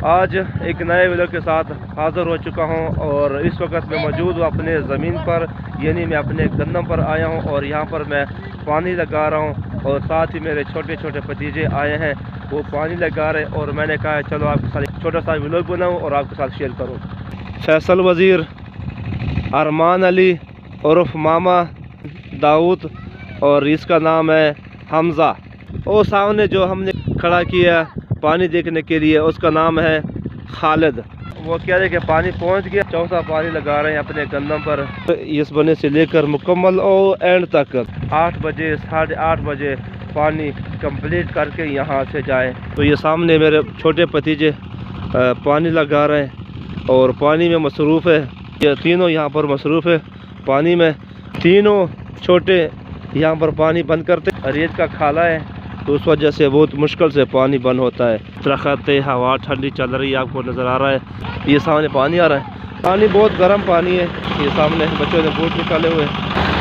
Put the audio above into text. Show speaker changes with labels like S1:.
S1: आज एक नए व्लॉग के साथ हाज़िर हो चुका हूं और इस वक्त मैं मौजूद हूं अपने ज़मीन पर, यानी मैं अपने गंदम पर आया हूं और यहां पर मैं पानी लगा रहा हूं और साथ ही मेरे छोटे छोटे भतीजे आए हैं, वो पानी लगा रहे और मैंने कहा चलो आपके साथ एक छोटा सा व्लॉग बनाऊं और आपके साथ शेयर करूं। फैसल वज़ीर, अरमान अली उर्फ मामा दाऊद और इसका नाम है हमज़ा। और सामने जो हमने खड़ा किया पानी देखने के लिए उसका नाम है खालिद। वो कह रहे कि पानी पहुंच गया, चौथा पानी लगा रहे हैं अपने गंदम पर। इस बने से लेकर मुकम्मल और एंड तक 8 बजे 8:30 बजे पानी कंप्लीट करके यहाँ से जाए। तो ये सामने मेरे छोटे भतीजे पानी लगा रहे हैं और पानी में मसरूफ़ है। ये तीनों यहाँ पर मसरूफ़ है पानी में। तीनों छोटे यहाँ पर पानी बंद करते, रेत का खाला है तो उस वजह से बहुत मुश्किल से पानी बंद होता है। दरख्त, हवा ठंडी चल रही है, आपको नज़र आ रहा है। ये सामने पानी आ रहा है, पानी बहुत गर्म पानी है। ये सामने बच्चों ने बूट निकाले हुए हैं।